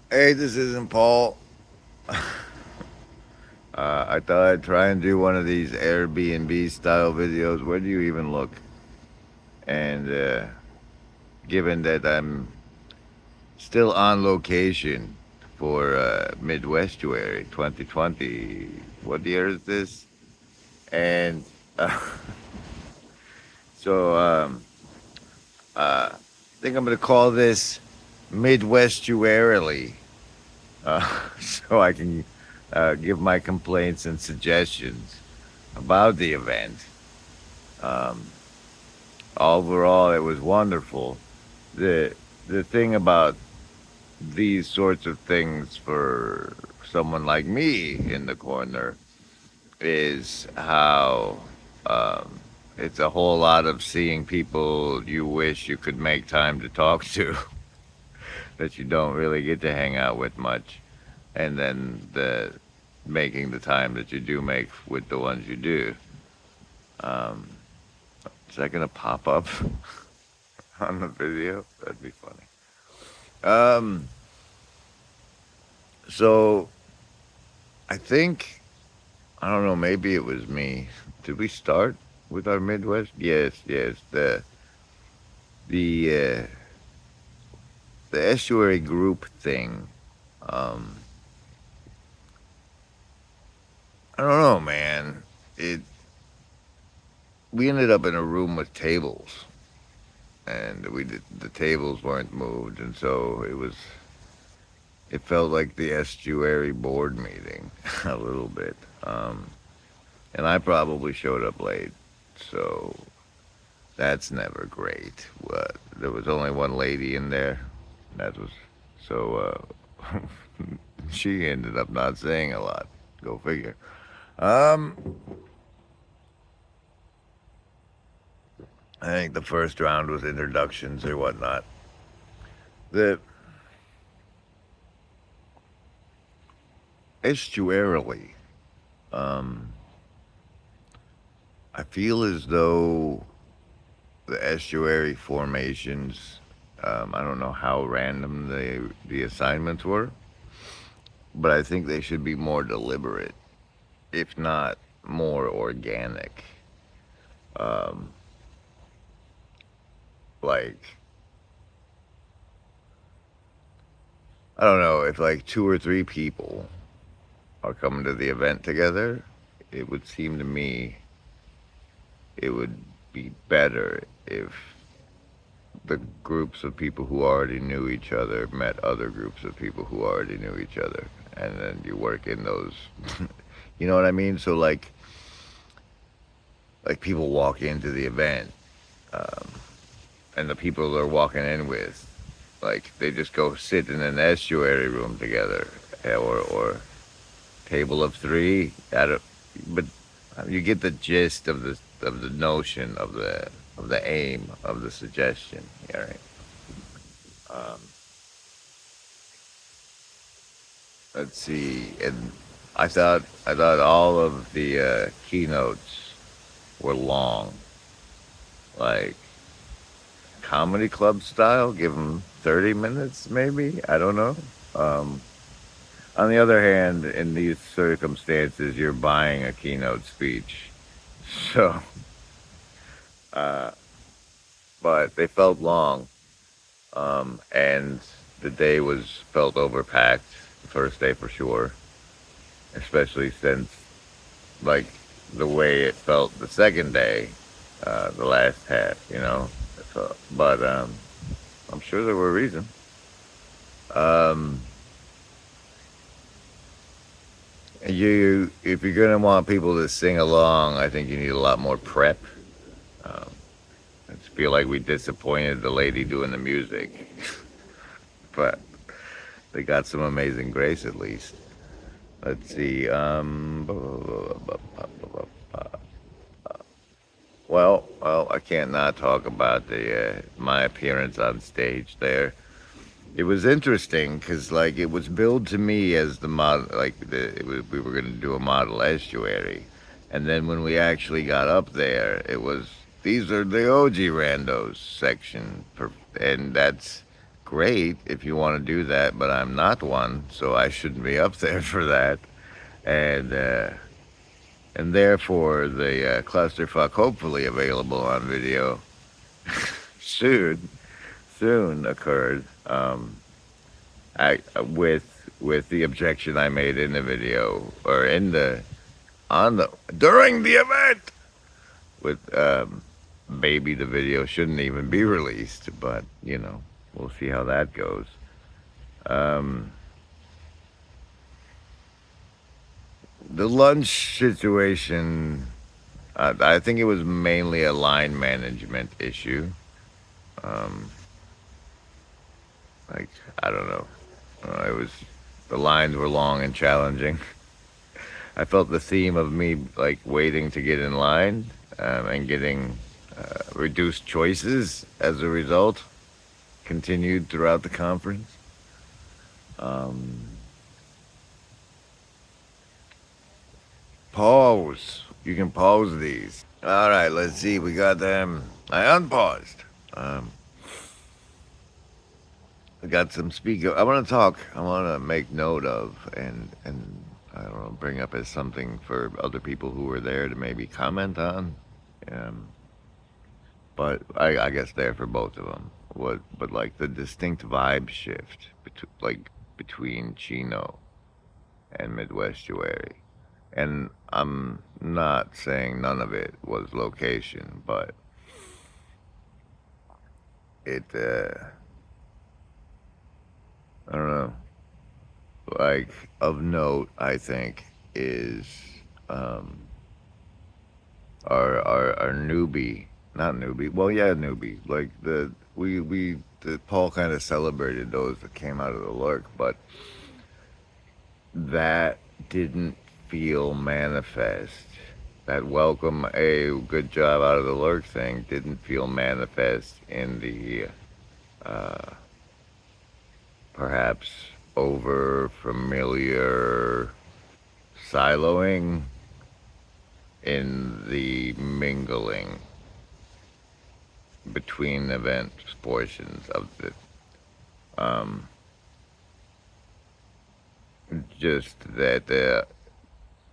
Hey, this isn't Paul. I thought I'd try and do one of these Airbnb style videos. Where do you even look? And given that I'm still on location for Midwestuary 2020, what year is this? And uh, so I think I'm going to call this Midwestuarily so I can give my complaints and suggestions about the event. Um, Overall, it was wonderful. the The thing about these sorts of things for someone like me in the corner is how um, it's a whole lot of seeing people you wish you could make time to talk to that you don't really get to hang out with much, and then the making the time that you do make with the ones you do. Um, is that gonna pop up on the video? That'd be funny. Um, so I think I don't know. Maybe it was me. Did we start with our Midwest? Yes, yes. The the estuary group thing. Um, I don't know, man. It We ended up in a room with tables, and the tables weren't moved, and so it felt like the estuary board meeting a little bit. And I probably showed up late, so that's never great. There was only one lady in there. That was so. She ended up not saying a lot. Go figure. Um, I think the first round was introductions or whatnot. The estuarily. Um, I feel as though the estuary formations. I don't know how random the assignments were, but I think they should be more deliberate, if not more organic. Um, like I don't know if like two or three people are coming to the event together. It would seem to me it would be better if the groups of people who already knew each other met other groups of people who already knew each other, and then you work in those. You know what I mean? So like people walk into the event, um, and the people they're walking in with, like they just go sit in an estuary room together, or table of three. I don't, but you get the gist of the notion of the aim of the suggestion. All right. Um, let's see, and I thought all of the keynotes were long, like comedy club style. Give them 30 minutes, maybe. I don't know. Um, on the other hand, in these circumstances, you're buying a keynote speech, so. Uh, but they felt long, and the day was felt overpacked. The first day for sure, especially since like the way it felt the second day, the last half, you know. So, but I'm sure there were reasons. Um, if you're gonna want people to sing along, I think you need a lot more prep. Um, I just feel like we disappointed the lady doing the music, but they got some amazing grace at least. Let's see. Well, I can't not talk about the my appearance on stage there. It was interesting because like it was billed to me as the model, we were going to do a model estuary, and then when we actually got up there, it was these are the OG randos section, and that's great if you want to do that, but I'm not one, so I shouldn't be up there for that. And and therefore the clusterfuck, hopefully available on video soon, soon occurred. I with the objection I made in the video or in the on the during the event with maybe the video shouldn't even be released, but we'll see how that goes. Um, the lunch situation, I think it was mainly a line management issue. Um, like I don't know, it was the lines were long and challenging. I felt the theme of me like waiting to get in line and getting reduced choices as a result continued throughout the conference. Um, Pause. You can pause these. All right, let's see. We got them. I unpaused. Um, I got some speaker. I want to talk. I want to make note of and I don't know, bring up as something for other people who were there to maybe comment on. Um, but I guess there for both of them. But like the distinct vibe shift between Chino and Midwestuary. And I'm not saying none of it was location, but it, I don't know, like of note, I think, is um, our newbie, not newbie, well, yeah, newbie, like Paul kind of celebrated those that came out of the lurk, but that didn't feel manifest. That welcome, a good job out of the lurk thing didn't feel manifest in the perhaps over familiar siloing in the mingling between event portions of the um, just that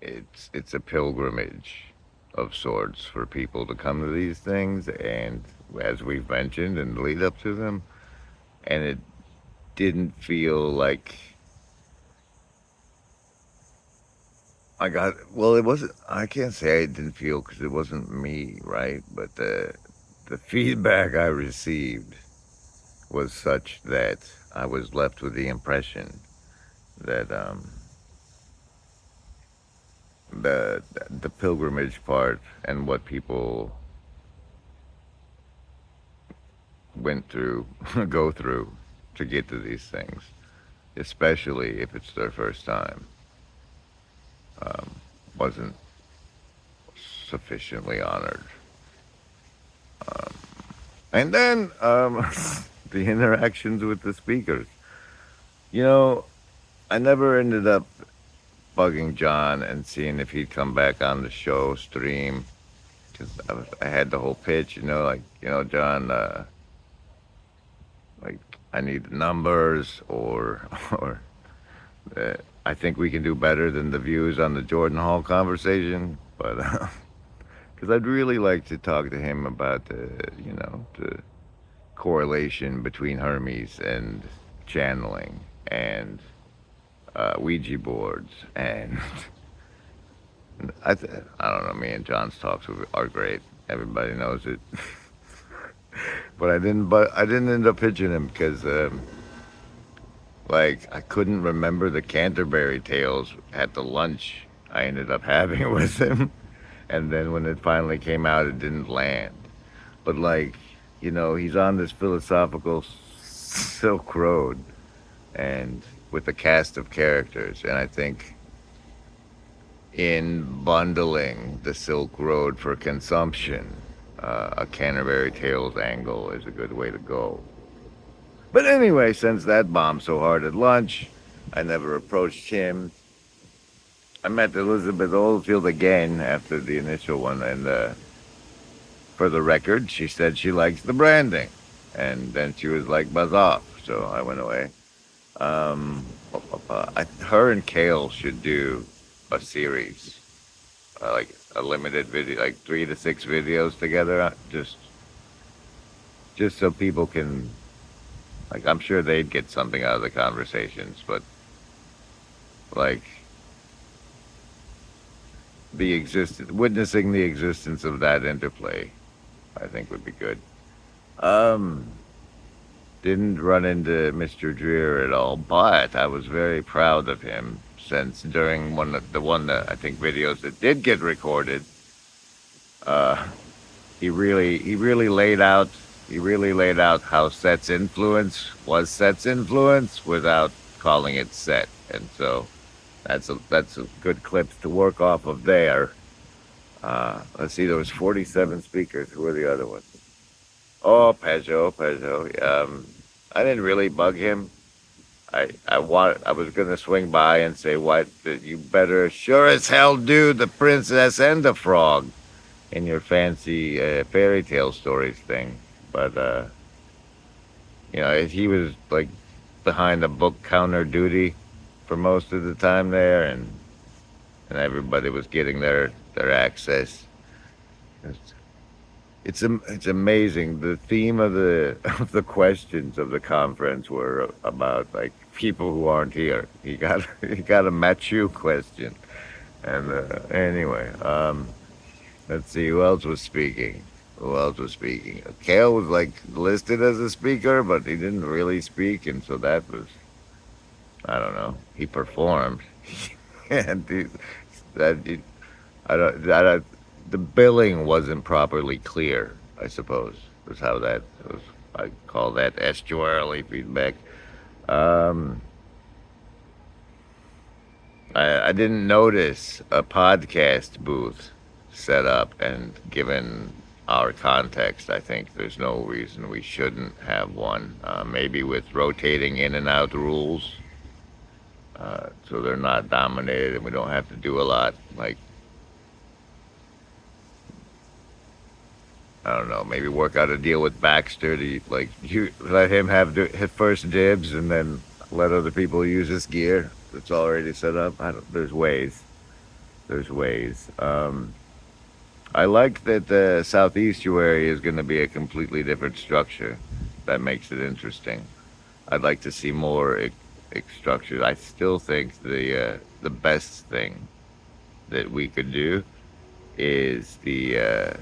it's a pilgrimage of sorts for people to come to these things, and as we've mentioned and lead up to them, and it didn't feel like I got well. It wasn't. I can't say I didn't feel because it wasn't me, right? But the feedback I received was such that I was left with the impression that the pilgrimage part and what people went through, go through to get to these things, especially if it's their first time, wasn't sufficiently honored. And then the interactions with the speakers. You know, I never ended up bugging John and seeing if he'd come back on the show stream because I had the whole pitch, John, like I need the numbers or I think we can do better than the views on the Jordan Hall conversation, but because I'd really like to talk to him about the correlation between Hermes and channeling and Ouija boards and I don't know. Me and John's talks are great. Everybody knows it. But I didn't end up pitching him because like I couldn't remember the Canterbury Tales at the lunch I ended up having with him, and then when it finally came out, it didn't land. But like he's on this philosophical Silk Road, and with a cast of characters, and I think in bundling the Silk Road for consumption, a Canterbury Tales angle is a good way to go. But anyway, since that bombed so hard at lunch, I never approached him. I met Elizabeth Oldfield again after the initial one, and for the record, she said she likes the branding. And then she was like, buzz off. so I went away. Her and Kale should do a series, like a limited video, like 3 to 6 videos together, just so people can, like, I'm sure they'd get something out of the conversations, but like witnessing the existence of that interplay, I think would be good. Um, didn't run into Mr. Dreer at all, but I was very proud of him since during one that I think videos that did get recorded, uh, he really laid out how Set's influence without calling it Set, and so that's a good clip to work off of there. Let's see, there was 47 speakers. Who were the other ones? Oh, Peugeot. I didn't really bug him. I was gonna swing by and say, "What? You better sure as hell do the princess and the frog in your fancy fairy tale stories thing." But he was like behind the book counter duty for most of the time there, and everybody was getting their access. It's amazing. The theme of the of the questions of the conference were about like people who aren't here. He got a Machu question, and anyway, let's see who else was speaking. Who else was speaking? Kale was like listed as a speaker, but he didn't really speak, and so that was, I don't know. He performed, and that I don't, the billing wasn't properly clear, I suppose, was how that was. I call that estuarily feedback. Um, I didn't notice a podcast booth set up, and given our context, I think there's no reason we shouldn't have one. Maybe with rotating in and out rules, so they're not dominated and we don't have to do a lot. Like, I don't know, maybe work out a deal with Baxter to like you let him have his first dibs and then let other people use his gear that's already set up. I don't. There's ways. There's ways. I like that the Southeastuary is going to be a completely different structure. That makes it interesting. I'd like to see more structures. I still think the best thing that we could do is the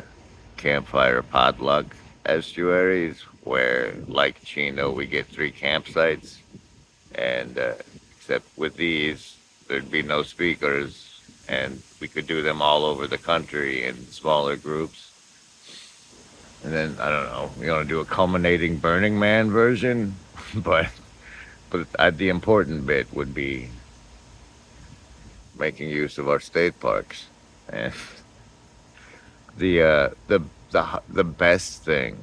campfire potluck estuaries, where, like Chino, we get 3 campsites, and except with these, there'd be no speakers, and we could do them all over the country in smaller groups. And then I don't know, we want to do a culminating Burning Man version, but the important bit would be making use of our state parks. And the uh, the the best thing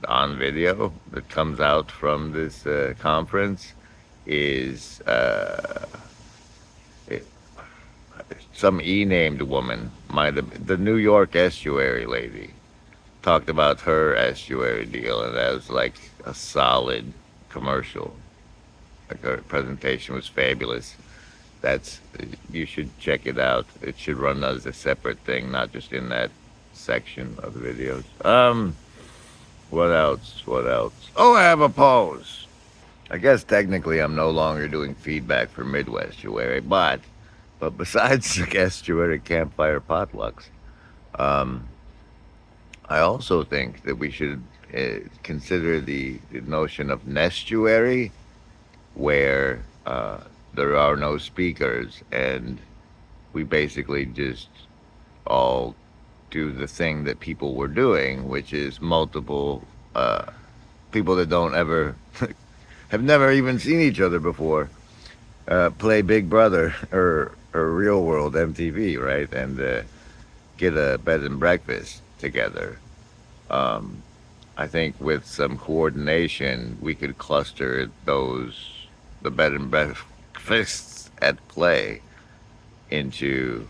on video that comes out from this conference is it, some E-named woman, the New York estuary lady, talked about her estuary deal, and that was like a solid commercial. Like, her presentation was fabulous. That's You should check it out. It should run as a separate thing, not just in that section of the videos. What else? What else? Oh, I have a pose. I guess technically I'm no longer doing feedback for Midwestuary, but besides the estuary campfire potlucks, um, I also think that we should consider the notion of nestuary, where there are no speakers and we basically just all do the thing that people were doing, which is multiple people that don't ever have never even seen each other before play Big Brother or Real World MTV, right? And get a bed and breakfast together. Um, I think with some coordination, we could cluster the bed and breakfasts at play into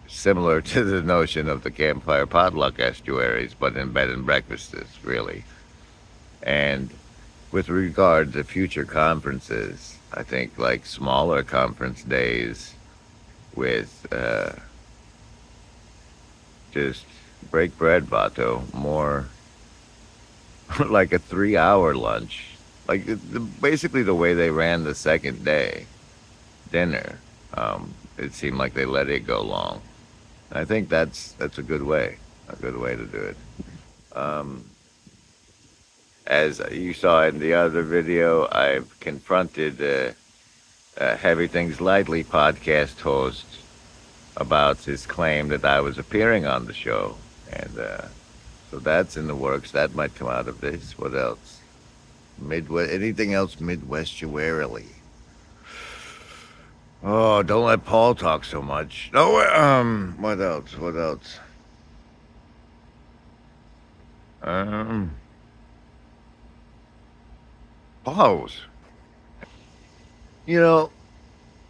similar to the notion of the campfire potluck estuaries, but in bed and breakfasts, really. And with regard to future conferences, I think like smaller conference days with just break bread, Vato, more like a 3 hour lunch. Like basically the way they ran the second day dinner, it seemed like they let it go long. I think that's a good way to do it. Um, as you saw in the other video, I've confronted Heavy Things Lightly podcast host about his claim that I was appearing on the show, and so that's in the works. That might come out of this. What else? Midwest. Anything else Midwestuarily? Oh, don't let Paul talk so much. No, what else? What else? Um, pause. You know,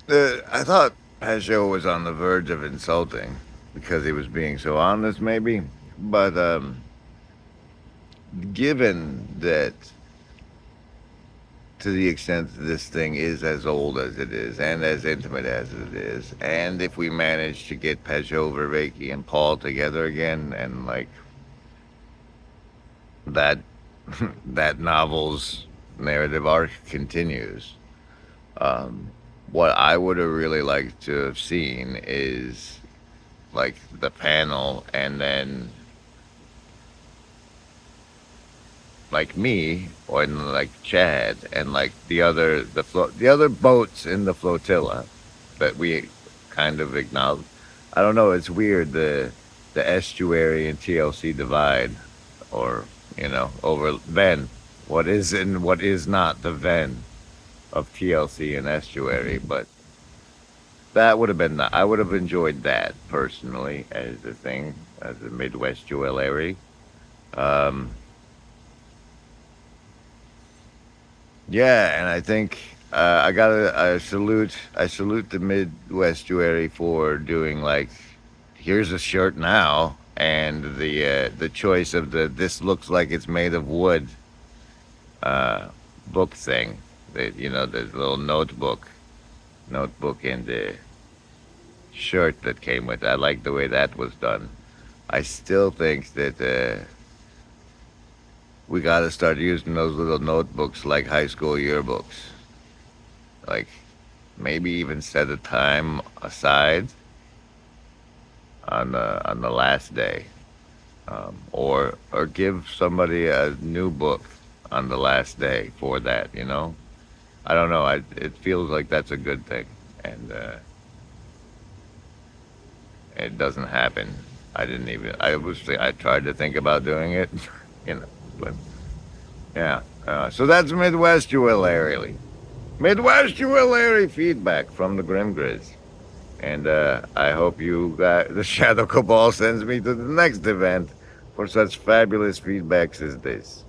I thought Pajot was on the verge of insulting because he was being so honest, maybe. But given that, to the extent that this thing is as old as it is and as intimate as it is, and if we manage to get Pajot, Vervaeke, and Paul together again, and like that, that novel's narrative arc continues. Um, what I would have really liked to have seen is like the panel, and then like me or like Chad and like the other boats in the flotilla that we kind of acknowledge. I don't know. It's weird the estuary and TLC divide, or over Venn. What is and what is not the Venn of TLC and estuary, but that would have been. I would have enjoyed that personally as a thing, as a Midwestuary. Um, yeah, and I think I salute the Midwestuary for doing like, here's a shirt now, and the choice of the this looks like it's made of wood uh, book thing. The little notebook in the shirt that came with it. I like the way that was done. I still think that we got to start using those little notebooks like high school yearbooks. Like maybe even set a time aside on the last day, or give somebody a new book on the last day for that. I don't know. It feels like that's a good thing, and it doesn't happen. I didn't even. I tried to think about doing it, but yeah. So that's Midwestuary. Midwestuary feedback from the Grim Grizz. And I hope the Shadow Cabal sends me to the next event for such fabulous feedbacks as this.